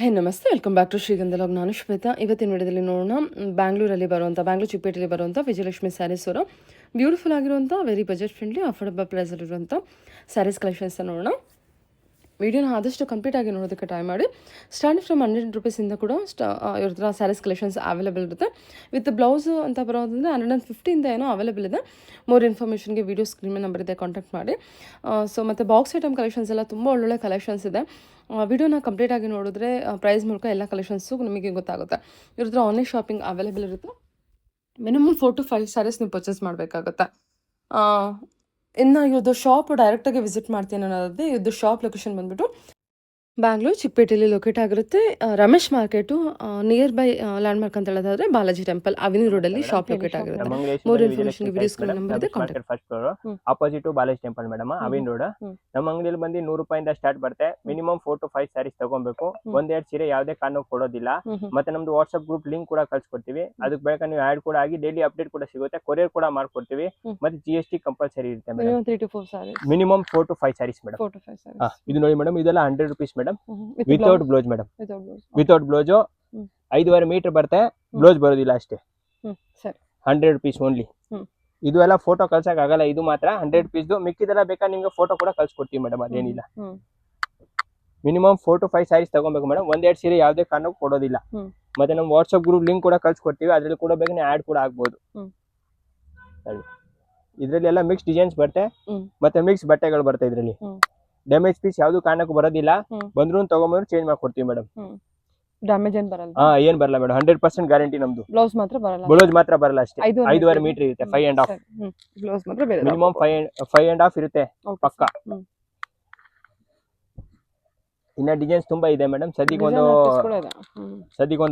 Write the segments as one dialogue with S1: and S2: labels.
S1: ಹೇ ನಮಸ್ತೆ, welcome back to ಶ್ರೀಗಂಧಲಾಗ್. ನಾನು ಶ್ವೇತಾ. ಇವತ್ತಿನ ವಿಡಿಯೋದಲ್ಲಿ ನೋಡೋಣ ಬ್ಯಾಂಗ್ಳೂರಲ್ಲಿ ಬರುವಂಥ, ಬ್ಯಾಂಗ್ಳೂರು ಚಿಕ್ಕಪೇಟೆಯಲ್ಲಿ ಬರುವಂಥ ವಿಜಯಲಕ್ಷ್ಮಿ ಸ್ಯಾರೀಸ್ ಅವರ ಬ್ಯೂಟಿಫುಲ್ ಆಗಿರುವಂಥ ವೆರಿ ಬಜೆಟ್ ಫ್ರೆಂಡ್ಲಿ ಅಫೋರ್ಡಬಲ್ ಪ್ರೈಸಲ್ಲಿರುವಂಥ ಸ್ಯಾರೀಸ್ ಕಲೆಕ್ಷನ್ಸ್ ನೋಡೋಣ. ವಿಡಿಯೋನ ಆದಷ್ಟು ಕಂಪ್ಲೀಟ್ ಆಗಿ ನೋಡೋದಕ್ಕೆ ಟ್ರೈ ಮಾಡಿ. ಸ್ಟಾರ್ಟಿಂಗ್ ಫ್ರಮ್ 100 ರೂಪೀಸಿಂದ ಕೂಡ ಇವ್ರ ಹತ್ರ ಸ್ಯಾರೀಸ್ ಕಲೆಕ್ಷನ್ಸ್ ಅವೈಲೇಬಲ್ ಇರುತ್ತೆ. ವಿತ್ ಬ್ಲೌಸ್ ಅಂತ ಬರೋದಂದರೆ 150ಇಂದ ಏನೋ ಅವೈಲೇಬಲ್ ಇದೆ. ಮೋರ್ ಇನ್ಫಾರ್ಮೇಷನ್ಗೆ ವಿಡಿಯೋ ಸ್ಕ್ರೀನ್ ಮೇಲೆ ನಂಬರ್ ಇದೆ, ಕಾಂಟ್ಯಾಕ್ಟ್ ಮಾಡಿ. ಸೊ ಮತ್ತು ಬಾಕ್ಸ್ ಐಟಮ್ ಕಲೆಕ್ಷನ್ಸ್ ಎಲ್ಲ ತುಂಬ ಒಳ್ಳೊಳ್ಳೆ ಕಲೆಕ್ಷನ್ಸ್ ಇದೆ. ವಿಡಿಯೋನ ಕಂಪ್ಲೀಟ್ ಆಗಿ ನೋಡಿದ್ರೆ ಪ್ರೈಸ್ ಮೂಲಕ ಎಲ್ಲ ಕಲೆಕ್ಷನ್ಸು ನಿಮಗೆ ಗೊತ್ತಾಗುತ್ತೆ. ಇವ್ರ ಹತ್ರ ಆನ್ಲೈನ್ ಶಾಪಿಂಗ್ ಅವೈಲೇಬಲ್ ಇರುತ್ತೆ. ಮಿನಿಮಮ್ 4 to 5 ಸ್ಯಾರೀಸ್ ನೀವು ಪರ್ಚೇಸ್ ಮಾಡಬೇಕಾಗುತ್ತೆ. ಇನ್ನು ಇವ್ರದ್ದು ಶಾಪ್ ಡೈರೆಕ್ಟಾಗಿ ವಿಸಿಟ್ ಮಾಡ್ತೀನಿ ಅನ್ನೋದಾದರೆ, ಇವ್ರದ್ದು ಶಾಪ್ ಲೊಕೇಶನ್ ಬಂದುಬಿಟ್ಟು ಬ್ಯಾಂಗ್ಳೂರು ಚಿಕ್ಕಪೇಟೆಯಲ್ಲಿ ಲೊಕೇಟ್ ಆಗಿರುತ್ತೆ. Ramesh market nearby landmark ಅಂತ ಹೇಳೋದಾದ್ರೆ ಬಾಲಾಜಿ ಟೆಂಪಲ್ ಅವೆನ್ಯೂ ರೋಡಲ್ಲಿ ಶಾಪ್ ಲೊಕೇಟ್ ಆಗಿರುತ್ತೆ. ಮೋರ್ ಇನ್ಫಾರ್ಮೇಷನ್ಗೆ ವಿಡಿಯೋ ಸ್ಕ್ರೀನ್ ನಂಬರ್ ಇದೆ, contact.
S2: First floor opposite Balaji temple madam, avenue road. ನಮ್ಮ ಅಂಗಡಿಯಲ್ಲಿ ಬಂದು 100 ರೂಪಾಯಿಂದ ಸ್ಟಾರ್ಟ್ ಬರುತ್ತೆ. ಮಿನಿಮಮ್ 4 to 5 ಸ್ಯಾರೀಸ್ ತಗೊಬೇಕು. ಒಂದೆರಡು ಸೀರೆ ಯಾವುದೇ ಕಾರಣಕ್ಕೂ ಕೊಡೋದಿಲ್ಲ. ಮತ್ತೆ ನಮ್ದು ವಾಟ್ಸ್ಆಪ್ ಗ್ರೂಪ್ ಲಿಂಕ್ ಕೂಡ ಕಳ್ಸಿಕೊಡ್ತೀವಿ. ಅದಕ್ಕೆ ಬೇಕಾದ್ರೆ ನೀವು ಆಡ್ ಕೂಡ ಆಗಿ ಡೈಲಿ ಅಪ್ಡೇಟ್ ಕೂಡ ಸಿಗುತ್ತೆ. ಕೊರಿಯರ್ ಕೂಡ ಮಾಡ್ಕೊಡ್ತೀವಿ. ಮತ್ತೆ GST ಕಂಪಲ್ಸರಿ ಇರುತ್ತೆ madam.
S1: 3 to 4 sarees,
S2: minimum 4 to 5 sarees madam.
S1: 4 to 5 sarees.
S2: ಇದು ನೋಡಿ ಮೇಡಮ್, ಇದೆಲ್ಲ 100 rupees madam, without blouse madam. Without blouse 5.5 metre ಬರುತ್ತೆ, ಬ್ಲೌಸ್ ಬರೋದಿಲ್ಲ ಅಷ್ಟೇ. 100 ರೂಪೀಸ್ ಓನ್ಲಿ. ಇದು ಎಲ್ಲ ಫೋಟೋ ಕಳ್ಸಕ್ ಆಗಲ್ಲ, ಇದು ಮಾತ್ರ 100 ರೂಪೀಸ್. ಮಿಕ್ಕಿದೆಲ್ಲ ಬೇಕಾದ್ರೆ ನಿಮ್ಗೆ ಫೋಟೋ ಕೂಡ ಕಳ್ಸಿಕೊಡ್ತೀವಿ ಮೇಡಮ್, ಅದೇನಿಲ್ಲ. ಮಿನಿಮಮ್ 4 to 5 ಸ್ಯಾರೀಸ್ ತಗೊಬೇಕು ಮೇಡಮ್. ಒಂದೆರಡು ಸೀರೆ ಯಾವುದೇ ಕಾರಣಕ್ಕೂ ಕೊಡೋದಿಲ್ಲ. ಮತ್ತೆ ನಮ್ಮ ವಾಟ್ಸ್ಆಪ್ ಗ್ರೂಪ್ ಲಿಂಕ್ ಕೂಡ ಕಳ್ಸಿಕೊಡ್ತೀವಿ, ಅದ್ರಲ್ಲಿ ಕೂಡ ಬೇಕಾದ್ರೆ ಆಡ್ ಕೂಡ ಆಗ್ಬೋದು. ಇದ್ರಲ್ಲಿ ಎಲ್ಲ ಮಿಕ್ಸ್ ಡಿಸೈನ್ಸ್ ಬರುತ್ತೆ, ಮತ್ತೆ ಮಿಕ್ಸ್ ಬಟ್ಟೆಗಳು ಬರುತ್ತೆ. ಇದ್ರಲ್ಲಿ ಡ್ಯಾಮೇಜ್ ಪೀಸ್ ಯಾವ್ದು ಕಾರಣಕ್ಕೂ ಬರೋದಿಲ್ಲ. ಬಂದ್ರು ತಗೊಂಡ್ಬಂದ್ರು ಚೇಂಜ್ ಮಾಡ್ಕೊಡ್ತೀವಿ ಮೇಡಮ್.
S1: ಡ್ಯಾಮೇಜ್ ಏನು ಬರಲ್ಲ?
S2: ಏನ್ ಬರಲ್ಲ ಮೇಡಮ್, 100% ಗ್ಯಾರಂಟಿ ನಮ್ದು.
S1: ಬ್ಲೌಸ್ ಮಾತ್ರ ಬರಲ್ಲ.
S2: ಬ್ಲೌಸ್ ಮಾತ್ರ ಬರಲ್ಲ ಅಷ್ಟೇ. 5.5 ಮೀಟರ್ ಇರುತ್ತೆ, 5.5.
S1: ಬ್ಲೌಸ್ ಮಾತ್ರ ಬೇರೆ,
S2: ಮಿನಿಮಮ್ 5.5 ಇರುತ್ತೆ ಪಕ್ಕ. ಇನ್ನ ಡಿಸೈನ್ಸ್ ತುಂಬಾ ಇದೆ ಮೇಡಮ್. ಸದ್ಯಕ್ಕೊಂದು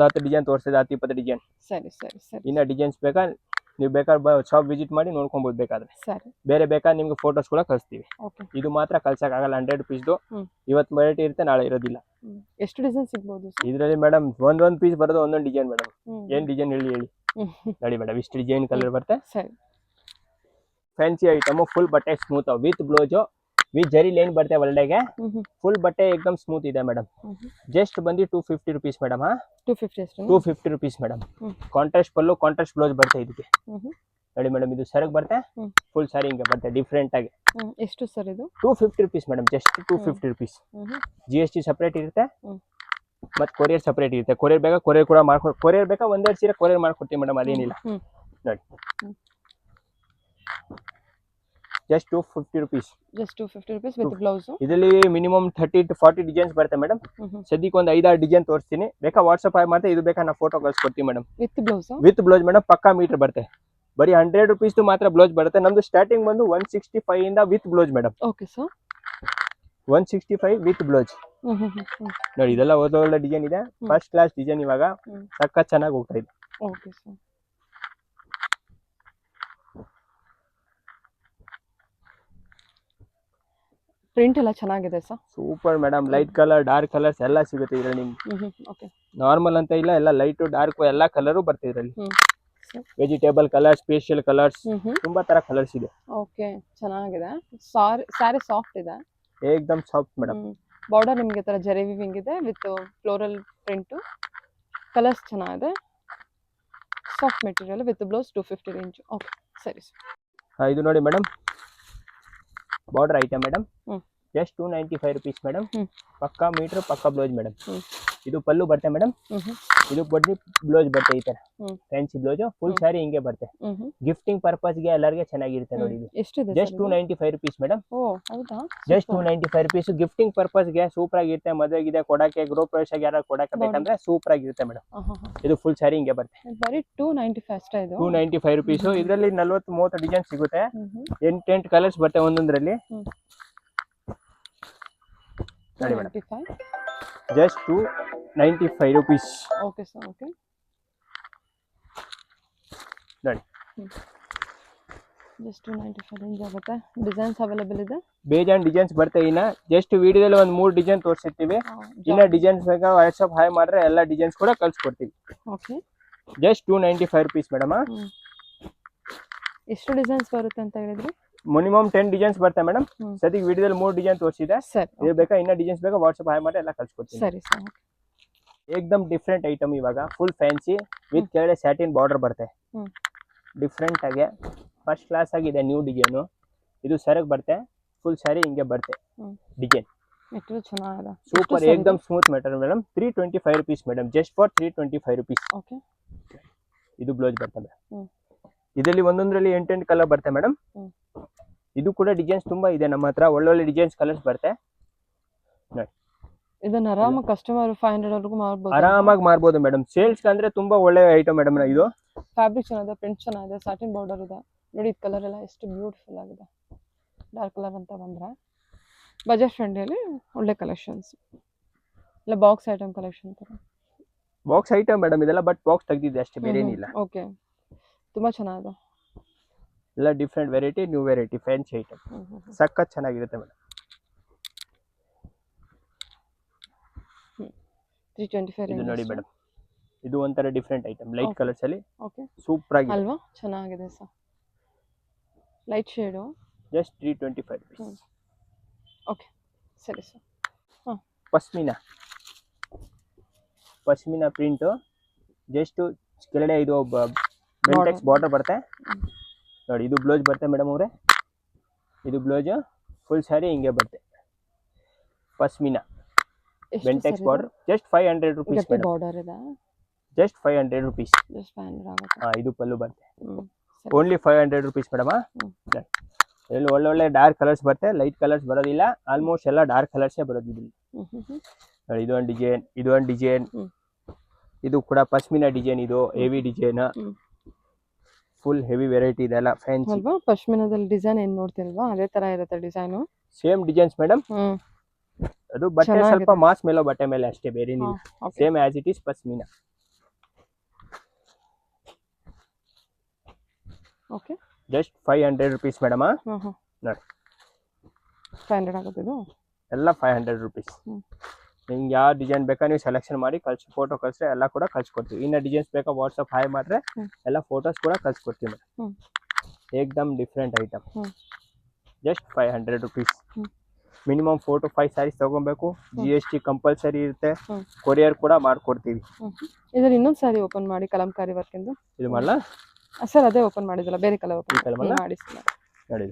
S2: 10 ಡಿಸೈನ್ ತೋರಿಸಿದೆ, 10-20 ಡಿಸೈನ್.
S1: ಸರಿ ಸರಿ ಸರಿ.
S2: ಇನ್ನ ಡಿಸೈನ್ಸ್ ಬೇಕಾ ನೀವು ಬೇಕಾದ್ರೆ ಶಾಪ್ ವಿಸಿಟ್ ಮಾಡಿ ನೋಡ್ಕೊಬಹುದು. ಬೇಕಾದ್ರೆ ಬೇರೆ ಬೇಕಾದ್ರೆ ನಿಮ್ಗೆ ಫೋಟೋಸ್ ಕೂಡ ಕಳಿಸ್ತೀವಿ. ಇದು ಮಾತ್ರ ಕಳ್ಸಕ್ ಆಗಲ್ಲ, 100 ರೂಪೀಸ್ದು. ಇವತ್ತು ವೆರೈಟಿ ಇರುತ್ತೆ, ನಾಳೆ ಇರೋದಿಲ್ಲ.
S1: ಎಷ್ಟು ಡಿಸೈನ್ ಸಿಗ್ಬೋದು
S2: ಇದ್ರಲ್ಲಿ ಮೇಡಮ್? ಒಂದೊಂದು ಪೀಸ್ ಬರೋದು ಒಂದೊಂದು ಡಿಸೈನ್ ಮೇಡಮ್. ಏನ್ ಡಿಸೈನ್ ಹೇಳಿ ನೋಡಿ ಮೇಡಮ್, ಇಷ್ಟು ಡಿಸೈನ್ ಕಲರ್ ಬರುತ್ತೆ. ಫ್ಯಾನ್ಸಿ ಐಟಮ್, ಫುಲ್ ಬಟ್ಟೆ smooth with blouse with zari line ಬರುತ್ತೆ ಒಳ್ಳೆಗೆ. ಫುಲ್ ಬಟ್ಟೆ ಏಕದಮ್ ಸ್ಮೂತ್ ಇದೆ ಮೇಡಮ್. ಜಸ್ಟ್ ಬಂದು 250 rupees madam. 250 rupees madam. Contrast pallu, contrast blouse ಬರುತ್ತೆ ಇದಕ್ಕೆ. ನೋಡಿ ಮೇಡಮ್, ಇದು ಸರಗ್ ಬರುತ್ತೆ, ಫುಲ್ ಸಾರಿ ಹಿಂಗೆ ಬರುತ್ತೆ ಡಿಫ್ರೆಂಟ್ ಆಗಿ.
S1: ಎಷ್ಟು ಸರ್ ಇದು?
S2: 250 rupees madam, just 250 rupees. GST separate ಇರುತ್ತೆ, ಮತ್ತೆ ಕೊರಿಯರ್ ಸಪರೇಟ್ ಇರುತ್ತೆ. ಕೊರಿಯರ್ ಬೇಕಾ ಕೊರಿಯರ್ ಕೂಡ ಕೊರಿಯರ್ ಬೇಕಾ ಒಂದೆರಡು ಸೀರೆ ಕೊರಿಯರ್ ಮಾಡ್ಕೊಡ್ತೀವಿ ಮೇಡಮ್, ಅದೇನಿಲ್ಲ. ನೋಡಿ just 250 rupees.
S1: Just 250 rupees with blouse.
S2: ಇದರಲ್ಲಿ ಮಿನಿಮಮ್ 30 to 40 ಡಿಸೈನ್ಸ್ ಬರುತ್ತೆ ಮೇಡಮ್. ಸದ್ಯಕ್ಕೆ ಒಂದು 5-6 ಡಿಸೈನ್ ತೋರಿಸ್ತೀನಿ. ಬೇಕಾ ವಾಟ್ಸ್ಆಪ್ ಆಗಿ ಮತ್ತೆ ಇದು ಬೇಕಾ ನಾ ಫೋಟೋ ಕಳ್ಸಿಕೊಡ್ತೀವಿ ಮೇಡಮ್. ವಿತ್ ಬ್ಲೌಸ್ ಮೇಡಮ್, ಪಕ್ಕಾ ಮೀಟರ್ ಬರುತ್ತೆ. ಬರೀ 100 ರೂಪೀಸ್ ಮಾತ್ರ ಬ್ಲೌಸ್ ಬರುತ್ತೆ. ನಮ್ದು ಸ್ಟಾರ್ಟಿಂಗ್ ಬಂದು 165 ಇಂದ with blouse madam.
S1: Okay sir.
S2: 165 with blouse. ನೋಡಿ ಇದೆಲ್ಲ ಒಳ್ಳೆ ಡಿಸೈನ್ ಇದೆ, ಫಸ್ಟ್ ಕ್ಲಾಸ್ ಡಿಸೈನ್. ಇವಾಗ ಸಖತ್ ಚೆನ್ನಾಗಿ ಹೋಗ್ತಾ ಇದೆ.
S1: Okay sir. ಪ್ರಿಂಟ್ ಎಲ್ಲ ಚೆನ್ನಾಗಿದೆ sir.
S2: Super madam. Light colour, dark colours ಎಲ್ಲ ಸಿಗುತ್ತೆ ಇದರಲ್ಲಿ ನಿಮ್ಗೆ. ನಾರ್ಮಲ್ ಅಂತ ಇಲ್ಲ, ಎಲ್ಲ ಲೈಟ್ ಡಾರ್ಕ್ ಎಲ್ಲ ಕಲರು ಬರುತ್ತೆ ಇದರಲ್ಲಿ. ವೆಜಿಟೇಬಲ್ ಕಲರ್ಸ್, ಸ್ಪೇಷಿಯಲ್ ಕಲರ್ಸ್, ತುಂಬಾ ತರ ಕಲರ್ಸ್ ಇದೆ.
S1: ಓಕೆ, ಚೆನ್ನಾಗಿದೆ. ಸಾರಿ ಸಾಫ್ಟ್ ಇದೆ,
S2: ಏಕದಮ್ ಸಾಫ್ಟ್ ಮೇಡಮ್.
S1: ಬಾರ್ಡರ್ ನಿಮಗೆ ತರ ಜರಿ ವಿವಿಂಗ್ ಇದೆ ವಿತ್ ಫ್ಲೋರಲ್ ಪ್ರಿಂಟ್. ಕಲರ್ಸ್ ಚೆನ್ನಾಗಿದೆ. Soft material with blouse 250 range. Okay ಸರಿ ಸರ್.
S2: ಇದು ನೋಡಿ madam, border item madam. Just 295 rupees madam. ಪಕ್ಕಾ ಮೀಟರ್, ಪಕ್ಕಾ ಬ್ಲೌಸ್ ಮೇಡಮ್. ಇದು ಪಲ್ಲು ಬರುತ್ತೆ ಮೇಡಮ್. ಇದು ಬಡ್ಡಿ ಬ್ಲೌಸ್ ಬರುತ್ತೆ ಈ ತರ ಫ್ಯಾನ್ಸಿ ಬ್ಲೌಸ್. ಫುಲ್ ಸ್ಯಾರಿ ಹಿಂಗೆ ಬರುತ್ತೆ. ಗಿಫ್ಟಿಂಗ್ ಪರ್ಪಸ್ ಗೆ ಎಲ್ಲರಿಗೆ ಚೆನ್ನಾಗಿರುತ್ತೆ ನೋಡಿ. ಇದು just 295 rupees madam. Just 295 rupees. Gifting purpose ಗೆ ಸೂಪರ್ ಆಗಿರುತ್ತೆ. ಮದುವೆಗಿದೆ ಕೊಡಕ್ಕೆ, ಗೃಹ ಪ್ರವೇಶ ಯಾರು ಕೊಡಕ್ಕೆ ಬೇಕಂದ್ರೆ ಸೂಪರ್ ಆಗಿರುತ್ತೆ ಮೇಡಮ್. ಇದು ಫುಲ್ ಸ್ಯಾರಿ ಹಿಂಗೆ ಬರುತ್ತೆ.
S1: ಬರೀ 295 ಅಷ್ಟೇ. ಇದು
S2: 295 ರೂಪೀಸ್. ಇದರಲ್ಲಿ 40-30 ಡಿಸೈನ್ ಸಿಗುತ್ತೆ. 8 ಕಲರ್ಸ್ ಬರುತ್ತೆ ಒಂದೊಂದ್ರಲ್ಲಿ. ನೋಡಿ madam, just 295 rupees.
S1: Okay sir. Okay
S2: ನೋಡಿ,
S1: ಜಸ್ಟ್ 295 ರೇಂಜ್ ಆಗುತ್ತೆ. ಡಿಸೈನ್ಸ್ ಅವೈಲೇಬಲ್ ಇದೆ,
S2: ಬೇಜಾನ್ ಡಿಸೈನ್ಸ್ ಬರುತ್ತೆ. ಇನ್ನ ಜಸ್ಟ್ ವಿಡಿಯೋದಲ್ಲಿ ಒಂದು 3 ಡಿಸೈನ್ ತೋರಿಸಿರ್ತೀವಿ. ಇನ್ನ ಡಿಸೈನ್ಸ್ ಬೇಕಾ ವಾಟ್ಸ್ಆಪ್ ಹಾಯ್ ಮಾಡ್ರೆ ಎಲ್ಲ ಡಿಸೈನ್ಸ್ ಕೂಡ ಕಳ್ಸಿಕೊಡ್ತೀವಿ.
S1: Okay,
S2: just 295 rupees madam.
S1: ಎಷ್ಟು ಡಿಸೈನ್ಸ್ ಬರುತ್ತೆ ಅಂತ ಹೇಳಿದ್ರಿ?
S2: ಮಿನಿಮಮ್ 10 ಡಿಸೈನ್ಸ್ ಬರುತ್ತೆ ಮೇಡಮ್. ಸದ್ಯಕ್ಕೆ ವಿಡಿಯೋದಲ್ಲಿ 3 ಡಿಸೈನ್ ತೋರಿಸಿದೆ. ಇದು ಬೇಕಾ ಇನ್ನ ಡಿಸೈನ್ಸ್ ಬೇಕಾ ವಾಟ್ಸ್ಆಪ್ ಹಾಯ್ ಮಾಡಿ ಎಲ್ಲ ಕಳ್ಸಿಕೊಡ್ತೀನಿ.
S1: ಸರಿ ಸರ್.
S2: ಏಕ್ದಮ್ ಡಿಫ್ರೆಂಟ್ ಐಟಮ್ ಇವಾಗ ಫುಲ್ ಫ್ಯಾನ್ಸಿ ವಿತ್ ಕೆಳಗಡೆ ಸ್ಯಾಟಿನ್ ಬಾರ್ಡರ್ ಬರುತ್ತೆ ಡಿಫ್ರೆಂಟ್ ಆಗಿ ಫಸ್ಟ್ ಕ್ಲಾಸ್ ಆಗಿದೆ ನ್ಯೂ ಡಿಸೈನು ಇದು ಸರಗ್ ಬರುತ್ತೆ ಫುಲ್ ಸ್ಯಾರಿ ಹಿಂಗೆ ಬರುತ್ತೆ ಡಿಸೈನ್
S1: ಮೆಟೀರಿಯಲ್ ಚೆನ್ನಾಗಿದೆ
S2: ಸೂಪರ್ ಏಕ್ದಮ್ smooth material madam 325 rupees madam just for 325 rupees
S1: okay
S2: ಇದು ಬ್ಲೌಸ್ ಬರುತ್ತೆ ಮೇಡಮ್ ಇದರಲ್ಲಿ ಒಂದೊಂದರಲ್ಲಿ 8 ಕಲರ್ ಬರುತ್ತೆ ಮೇಡಮ್ ಇದು ಕೂಡ ಡಿಸೈನ್ಸ್ ತುಂಬಾ ಇದೆ ನಮ್ಮ ಹತ್ರ ಒಳ್ಳೊಳ್ಳೆ ಡಿಸೈನ್ಸ್ ಕಲರ್ಸ್ ಬರುತ್ತೆ ನೋಡಿ
S1: ಇದನ್ನ ಆರಾಮಾಗಿ ಕಸ್ಟಮರ್ 500 ವರೆಗೂ ಮಾರ್ಬೋದು
S2: ಆರಾಮಾಗಿ ಮಾರ್ಬೋದು ಮೇಡಮ್ ಸೇಲ್ಸ್ ಅಂದ್ರೆ ತುಂಬಾ ಒಳ್ಳೆ ಐಟಮ್ ಮೇಡಮ್ ಇದು
S1: ಫ್ಯಾಬ್ರಿಕ್ ಚೆನ್ನಾಗಿದೆ ಪ್ರಿಂಟ್ ಚೆನ್ನಾಗಿದೆ ಸಾಟಿನ್ ಬಾರ್ಡರ್ ಇದೆ ನೋಡಿ ಇದು ಕಲರ್ ಎಲ್ಲ ಎಷ್ಟು ಬ್ಯೂಟಿಫುಲ್ ಆಗಿದೆ ಡಾರ್ಕ್ ಕಲರ್ ಅಂತ ಬಂದ್ರೆ ಬಜೆಟ್ ಫ್ರೆಂಡ್ಲಿ ಒಳ್ಳೆ ಕಲೆಕ್ಷನ್ಸ್ ಇಲ್ಲ ಬಾಕ್ಸ್ ಐಟಮ್ ಕಲೆಕ್ಷನ್ ತರ
S2: ಬಾಕ್ಸ್ ಐಟಮ್ ಮೇಡಮ್ ಇದೆಲ್ಲ ಬಟ್ ಬಾಕ್ಸ್ ತೆಗ್ದಿದೆ ಅಷ್ಟೇ ಬೇರೆ ಏನಿಲ್ಲ
S1: ಓಕೆ ತುಂಬಾ ಚೆನ್ನಾಗಿದೆ
S2: ಎಲ್ಲ different variety new variety fancy item ಸಖತ್ ಚೆನ್ನಾಗಿರುತ್ತೆ ಮೇಡಮ್
S1: 325
S2: ಇದು ನೋಡಿ ಮೇಡಮ್ ಇದು ಒಂಥರ ಡಿಫ್ರೆಂಟ್ ಐಟಮ್ ಲೈಟ್ ಕಲರ್ಸ್ ಅಲ್ಲಿ
S1: ಓಕೆ
S2: ಸೂಪರ್ ಆಗಿದೆ
S1: ಅಲ್ವಾ ಚೆನ್ನಾಗಿದೆ sir light shade
S2: just 325 rupees
S1: okay ಸರಿ ಸರ್
S2: ಪಶ್ಮಿನಾ ಪ್ರಿಂಟ್ ಜಸ್ಟ್ ಕೆಳಗಡೆ ಇದು ಬೆಂಟೆಕ್ಸ್ ಬಾರ್ಡರ್ ಬರುತ್ತೆ ನೋಡಿ ಇದು ಬ್ಲೌಸ್ ಬರುತ್ತೆ ಮೇಡಮ್ ಅವರೇ ಇದು ಬ್ಲೌಸ್ ಫುಲ್ ಸ್ಯಾರಿ ಹಿಂಗೆ ಬರುತ್ತೆ pashmina Bentex border just 500 rupees madam
S1: border ಇದೆ
S2: ಜಸ್ಟ್ 500 rupees
S1: ಜಸ್ಟ್ 500 ಆಗುತ್ತೆ
S2: ಇದು ಪಲ್ಲು ಬರುತ್ತೆ ಓನ್ಲಿ 500 rupees ಮೇಡಮ್ ಇಲ್ಲಿ ಒಳ್ಳೊಳ್ಳೆ ಡಾರ್ಕ್ ಕಲರ್ಸ್ ಬರುತ್ತೆ ಲೈಟ್ ಕಲರ್ಸ್ ಬರೋದಿಲ್ಲ ಆಲ್ಮೋಸ್ಟ್ ಎಲ್ಲ ಡಾರ್ಕ್ ಕಲರ್ಸೇ ಬರೋದು ಇಲ್ಲಿ ನೋಡಿ ಇದು ಒಂದು ಡಿಸೈನ್ ಇದು ಕೂಡ ಪಶ್ಮಿನಾ ಡಿಸೈನ್ ಇದು heavy design full heavy variety ಇದೆಲ್ಲ ಫ್ಯಾನ್ಸಿ
S1: ಅಲ್ವಾ ಪಶ್ಮಿನಾದಲ್ಲಿ ಡಿಸೈನ್ ಏನು ನೋಡ್ತಿಲ್ವಾ ಅದೇ ತರ ಇರುತ್ತೆ ಡಿಸೈನು
S2: ಸೇಮ್ ಡಿಸೈನ್ಸ್ ಮೇಡಮ್ ಅದು ಬಟ್ಟೆ ಸ್ವಲ್ಪ ಮಾಸ್ ಮೇಲೋ ಬಟ್ಟೆ ಮೇಲೆ ಅಷ್ಟೇ ಬೇರೆ ಏನಿಲ್ಲ same as it is pashmina
S1: okay
S2: just 500 rupees madam ನೋಡಿ
S1: 500 ಆಗುತ್ತೆ ಇದು
S2: ಎಲ್ಲ 500 rupees ನಿಮ್ಗೆ ಯಾವ ಡಿಸೈನ್ ಬೇಕಾ ನೀವು ಸೆಲೆಕ್ಷನ್ ಮಾಡಿ ಕಳ್ಸಿ ಫೋಟೋ ಕಳಿಸ್ರೆ ಎಲ್ಲ ಕೂಡ ಕಳ್ಸಿಕೊಡ್ತೀವಿ ಇನ್ನು ಡಿಸೈನ್ಸ್ ಬೇಕಾ ವಾಟ್ಸಪ್ ಹಾಯ್ ಮಾಡಿದ್ರೆ ಎಲ್ಲ ಫೋಟೋಸ್ ಕೂಡ ಕಳ್ಸಿಕೊಡ್ತೀವಿ ಮೇಡಮ್ ಏಕ್ದಮ್ different item just 500 rupees minimum 4 to 5 sarees ತಗೊಬೇಕು GST ಕಂಪಲ್ಸರಿ ಇರುತ್ತೆ ಕೊರಿಯರ್ ಕೂಡ ಮಾಡ್ಕೊಡ್ತೀವಿ
S1: ಇದ್ರ ಇನ್ನೊಂದು ಸಾರಿ ಓಪನ್ ಮಾಡಿ ಕಲಂಕಾರಿ ವರ್ಕ್ ಇಂದ
S2: ಇದು ಮಾಡಲ್ಲ
S1: ಸರ್ ಅದೇ ಓಪನ್ ಮಾಡಿದಲ್ಲ ಬೇರೆ ಕಲರ್ ಓಪನ್ ಮಾಡಿ
S2: ನೋಡಿ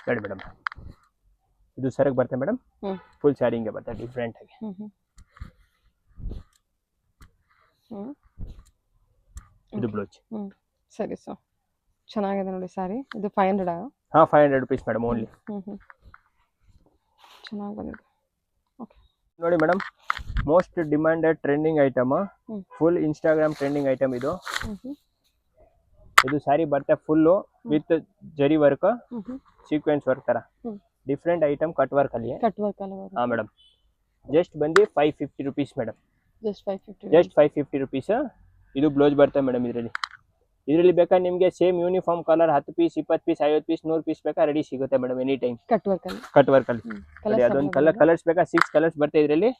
S2: ನೋಡಿ ಮೇಡಮ್ ಇದು ಸರಗ್ ಬರುತ್ತೆ ಮೇಡಮ್ ಫುಲ್ ಸ್ಯಾರಿ ಹಿಂಗೆ ಬರುತ್ತೆ ಡಿಫ್ರೆಂಟ್ ಆಗಿ ಇದು ಬ್ಲೌಸ್
S1: ಸರಿ ಸರ್ ಚೆನ್ನಾಗಿದೆ ನೋಡಿ ಸಾರಿ ಇದು 500
S2: ಹಾ 500 rupees ಮೇಡಮ್ ಓನ್ಲಿ
S1: ಚೆನ್ನಾಗಿ ಬಂದಿದೆ ಓಕೆ
S2: ನೋಡಿ madam most demanded trending item full Instagram trending item ಇದು ಇದು ಸಾರಿ ಬರುತ್ತೆ full with zari work sequence work ತರ ಡಿಫ್ರೆಂಟ್ ಐಟಮ್ ಕಟ್ ವರ್ಕ್ ಅಲ್ಲಿ ಹಾ ಮೇಡಮ್ ಜಸ್ಟ್ ಬಂದು 550 rupees ಮೇಡಮ್ ಜಸ್ಟ್ 550 rupees ಇದು ಬ್ಲೌಸ್ ಬರುತ್ತೆ ಮೇಡಮ್ ಇದರಲ್ಲಿ ಬೇಕಾ ನಿಮಗೆ same uniform colour 10 piece 20 piece 50 piece 100 piece ಬೇಕಾ ರೆಡಿ ಸಿಗುತ್ತೆ madam any time cut work ಅಲ್ಲಿ ಅದೊಂದು ಕಲರ್ಸ್ ಬೇಕಾ 6 ಕಲರ್ಸ್ ಬರುತ್ತೆ ಇದರಲ್ಲಿ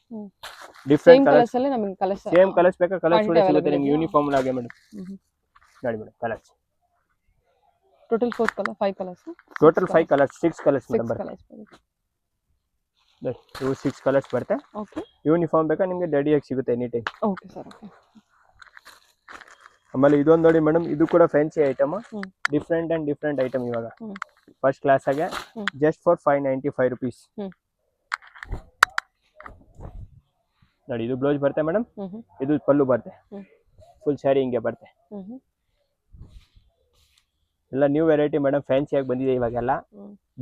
S2: ಡಿಫ್ರೆಂಟ್ ಕಲರ್ಸ್ ಅಲ್ಲಿ ನಮಗೆ ಕಲರ್ಸ್ ಸೇಮ್ ಕಲರ್ಸ್ ಬೇಕಾ ಕಲರ್ಸ್ ಕೂಡ ಸಿಗುತ್ತೆ ನಿಮಗೆ ಯೂನಿಫಾರ್ಮ್ ಆಗಿ ಮೇಡಮ್ ನೋಡಿ madam colours
S1: total 4 colour 5 colours
S2: total 5 colours 6 colours madam ಬರುತ್ತೆ ಇವು 6 ಕಲರ್ಸ್ ಬರುತ್ತೆ
S1: ಓಕೆ
S2: ಯೂನಿಫಾರ್ಮ್ ಬೇಕಾ ನಿಮಗೆ ರೆಡಿಯಾಗಿ ಸಿಗುತ್ತೆ any time
S1: okay sir okay
S2: ಆಮೇಲೆ ಇದೊಂದು ನೋಡಿ ಮೇಡಮ್ ಇದು ಕೂಡ ಫ್ಯಾನ್ಸಿ ಐಟಮ್ ಡಿಫ್ರೆಂಟ್ ಐಟಮ್ ಇವಾಗ ಫಸ್ಟ್ ಕ್ಲಾಸ್ ಆಗಿ ಜಸ್ಟ್ ಫಾರ್ 595 rupees ನೋಡಿ ಇದು ಬ್ಲೌಸ್ ಬರುತ್ತೆ ಮೇಡಮ್ ಇದು ಪಲ್ಲು ಬರುತ್ತೆ ಫುಲ್ ಸ್ಯಾರಿ ಹಿಂಗೆ ಬರುತ್ತೆ ಎಲ್ಲ ನ್ಯೂ ವೆರೈಟಿ ಮೇಡಮ್ ಫ್ಯಾನ್ಸಿ ಆಗಿ ಬಂದಿದೆ ಇವಾಗೆಲ್ಲ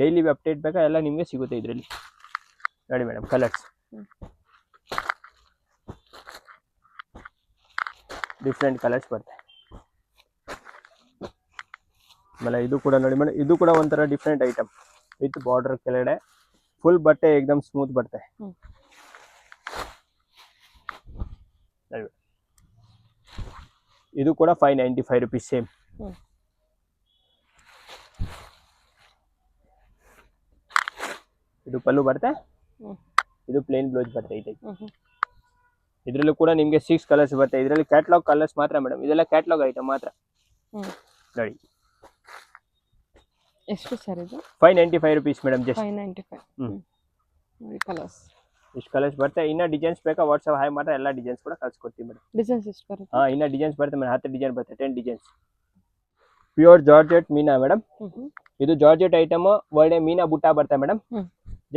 S2: ಡೈಲಿ ಅಪ್ಡೇಟ್ ಬೇಕಾ ಎಲ್ಲ ನಿಮಗೆ ಸಿಗುತ್ತೆ ಇದರಲ್ಲಿ ನೋಡಿ ಮೇಡಮ್ ಕಲರ್ಸ್ ಡಿಫ್ರೆಂಟ್ ಕಲರ್ಸ್ ಬರುತ್ತೆ ಆಮೇಲೆ ಇದು ಕೂಡ ನೋಡಿ ಮೇಡಮ್ ಇದು ಕೂಡ ಒಂಥರ ಡಿಫ್ರೆಂಟ್ ಐಟಮ್ ವಿತ್ ಬಾರ್ಡರ್ ಕೆಳಗಡೆ ಫುಲ್ ಬಟ್ಟೆ ಏಕದಮ್ ಸ್ಮೂತ್ ಬರುತ್ತೆ ಇದು ಕೂಡ 595 rupees ಸೇಮ್ ಇದು ಪಲ್ಲು ಬರುತ್ತೆ ಇದು ಪ್ಲೇನ್ ಬ್ಲೌಸ್ ಬರುತ್ತೆ ಈ ಟೈಪ್ ಇದರಲ್ಲೂ ಕೂಡ ನಿಮಗೆ 6 ಕಲರ್ಸ್ ಬರುತ್ತೆ ಇದರಲ್ಲಿ ಕ್ಯಾಟಲಾಗ್ ಕಲರ್ಸ್ ಮಾತ್ರ ಮೇಡಮ್ ಇದೆಲ್ಲ ಕ್ಯಾಟಲಾಗ್ ಐಟಮ್ ಮಾತ್ರ ನೋಡಿ
S1: ಎಷ್ಟು ಸರ್ ಇದು?
S2: 595 ರುಪೀಸ್ ಮೇಡಮ್ ಜಸ್ಟ್.
S1: 595. ನೋಡಿ ಕಲರ್ಸ್.
S2: ಇಷ್ಟು ಕಲರ್ಸ್ ಬರುತ್ತೆ. ಇನ್ನ ಡಿಸೈನ್ಸ್ ಬೇಕಾ ವಾಟ್ಸಪ್ ಹಾಯ್ ಮಾಡ್ರೆ ಎಲ್ಲ ಡಿಸೈನ್ಸ್ ಕೂಡ ಕಳ್ಸಿಕೊಡ್ತೀವಿ ಮೇಡಮ್.
S1: ಡಿಸೈನ್ಸ್ ಎಷ್ಟು ಬರುತ್ತೆ?
S2: ಇನ್ನ ಡಿಸೈನ್ಸ್ ಬರುತ್ತೆ ಮೇಡಮ್, 10 ಡಿಸೈನ್ ಬರುತ್ತೆ, 10 ಡಿಸೈನ್ಸ್. ಪ್ಯೂರ್ ಜಾರ್ಜೆಟ್ ಮೀನಾ ಮೇಡಮ್. ಇದು ಜಾರ್ಜೆಟ್ ಐಟಮ್ ಒಳ್ಳೆ ಮೀನಾ ಬುಟ್ಟ ಬರುತ್ತೆ madam.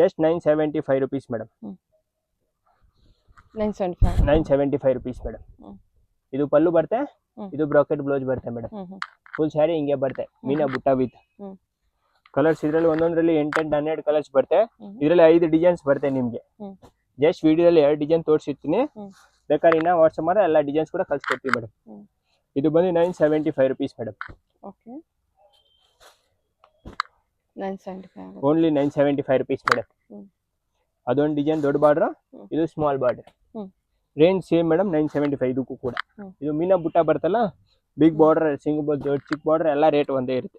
S2: Just 975 rupees madam. 975 rupees madam. ಇದು ಪಲ್ಲು ಬರುತ್ತೆ, ಇದು ಬ್ರಾಕೆಟ್ ಬ್ಲೌಸ್ ಬರುತ್ತೆ ಮೇಡಮ್. ಫುಲ್ ಸ್ಯಾರಿ ಹಿಂಗೆ ಬರುತ್ತೆ ಮೀನಾ ಬುಟ್ಟ ವಿತ್ ಕಲರ್ಸ್. ಇದರಲ್ಲಿ ಒಂದೊಂದರಲ್ಲಿ 8 12 ಕಲರ್ಸ್ ಬರುತ್ತೆ. ಇದರಲ್ಲಿ 5 ಡಿಸೈನ್ಸ್ ಬರುತ್ತೆ ನಿಮ್ಗೆ. ಜಸ್ಟ್ ವಿಡಿಯೋದಲ್ಲಿ 2 ಡಿಸೈನ್ ತೋರಿಸಿರ್ತೀನಿ, ಬೇಕಾದ್ರೆ ಇನ್ನ ವಾಟ್ಸಪ್ ಮಾಡಿದ್ರೆ ಎಲ್ಲ ಡಿಸೈನ್ಸ್ ಕೂಡ ಕಳ್ಸಿಕೊಡ್ತೀವಿ ಮೇಡಮ್. ಇದು ಬಂದು 975 rupees madam.
S1: Okay, 975.
S2: Only 975 rupees madam. ಅದೊಂದು ಡಿಸೈನ್ ದೊಡ್ಡ ಬಾರ್ಡರ್, ಇದು small border. Range same madam, 975 ಇದಕ್ಕೂ ಕೂಡ. ಇದು ಮೀನಾ ಬುಟ್ಟ ಬರ್ತಲ್ಲ, ಬಿಗ್ ಬಾರ್ಡರ್, ಸಿಂಗಲ್ ದೊಡ್ಡ ಚಿಕ್ಕ ಬಾರ್ಡರ್ ಎಲ್ಲ ರೇಟ್ ಒಂದೇ ಇರುತ್ತೆ.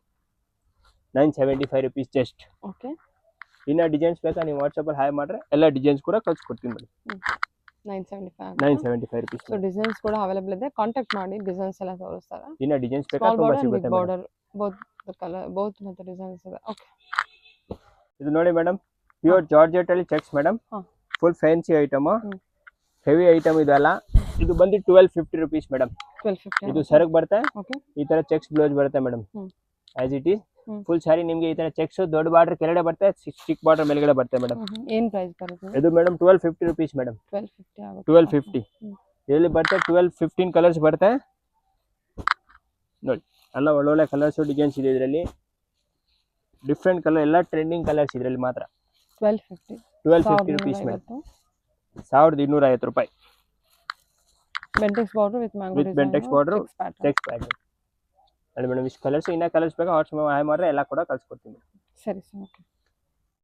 S2: 975 ರುಪೀಸ್ ಜಸ್ಟ್.
S1: ಓಕೆ,
S2: ಇನ್ನ ಡಿಸೈನ್ಸ್ ಬೇಕಾ ನೀವು ವಾಟ್ಸಪ್ ಅಲ್ಲಿ ಹಾಯ್ ಮಾಡ್ರೆ ಎಲ್ಲ ಡಿಸೈನ್ಸ್ ಕೂಡ ಕಳ್ಸಿಕೊಡ್ತೀನಿ ಮೇಡಮ್. 975 ರುಪೀಸ್.
S1: ಸೊ ಡಿಸೈನ್ಸ್ ಕೂಡ ಅವೈಲೇಬಲ್ ಇದೆ, ಕಾಂಟ್ಯಾಕ್ಟ್ ಮಾಡಿ, ಡಿಸೈನ್ಸ್ ಎಲ್ಲ ತೋರಿಸ್ತಾರೆ.
S2: ಇನ್ನ ಡಿಸೈನ್ಸ್ ಬೇಕಾ ತುಂಬಾ ಸಿಗುತ್ತೆ madam.
S1: Border both colour both ಮತ್ತೆ ಡಿಸೈನ್ಸ್ ಇದೆ. ಓಕೆ,
S2: ಇದು ನೋಡಿ ಮೇಡಮ್, ಪ್ಯೂರ್ ಜಾರ್ಜೆಟ್ ಅಲ್ಲಿ cheques madam. Full fancy item, heavy item ಇದೆಲ್ಲ. ಇದು ಬಂದು 1250 ರುಪೀಸ್ ಮೇಡಮ್.
S1: 1250.
S2: ಇದು ಸರಕ್ ಬರುತ್ತೆ,
S1: ಓಕೆ,
S2: ಈ ತರ ಚೆಕ್ಸ್ ಬ್ಲೌಸ್ ಬರುತ್ತೆ madam. As it is full sari ನಿಮ್ಗೆ ಈ ತರ ಚೆಕ್ಸ್ ದೊಡ್ಡ ಬಾರ್ಡರ್ ಕೆಳಗಡೆ ಬರುತ್ತೆ, ಚಿಕ್ಕ ಬಾರ್ಡರ್ ಮೇಲ್ಗಡೆ ಬರುತ್ತೆ ಮೇಡಮ್.
S1: ಏನ್ ಪ್ರೈಸ್ ಬರುತ್ತೆ
S2: ಇದು ಮೇಡಮ್ 1250 ರುಪೀಸ್ ಮೇಡಮ್.
S1: 1250 ಆಗುತ್ತೆ.
S2: 1250 ಇದರಲ್ಲಿ ಬರುತ್ತೆ 12-15 ಕಲರ್ಸ್ ಬರುತ್ತೆ ನೋಡಿ. ಎಲ್ಲ ಒಳ್ಳೊಳ್ಳೆ ಕಲರ್ಸ್ ಡಿಸೈನ್ಸ್ ಇದೆ ಇದರಲ್ಲಿ, ಡಿಫ್ರೆಂಟ್ ಕಲರ್, ಎಲ್ಲ ಟ್ರೆಂಡಿಂಗ್ ಕಲರ್ಸ್ ಇದರಲ್ಲಿ ಮಾತ್ರ. 1250 ರುಪೀಸ್ ಮೇಡಮ್. 1250 ರೂಪಾಯಿ.
S1: Bentex border with mango design,
S2: Bentex border, cheques pattern. ಅಲ್ಲಿ ಮೇಡಮ್ ಇಷ್ಟು ಕಲರ್ಸ್, ಇನ್ನ ಕಲರ್ಸ್ ಬೇಕಾ ವಾಟ್ಸಪ್ ಹಾಯ್ ಮಾಡ್ರೆ ಎಲ್ಲ ಕೂಡ ಕಳ್ಸಿಕೊಡ್ತೀನಿ.
S1: ಸರಿ ಸರ್, ಓಕೆ.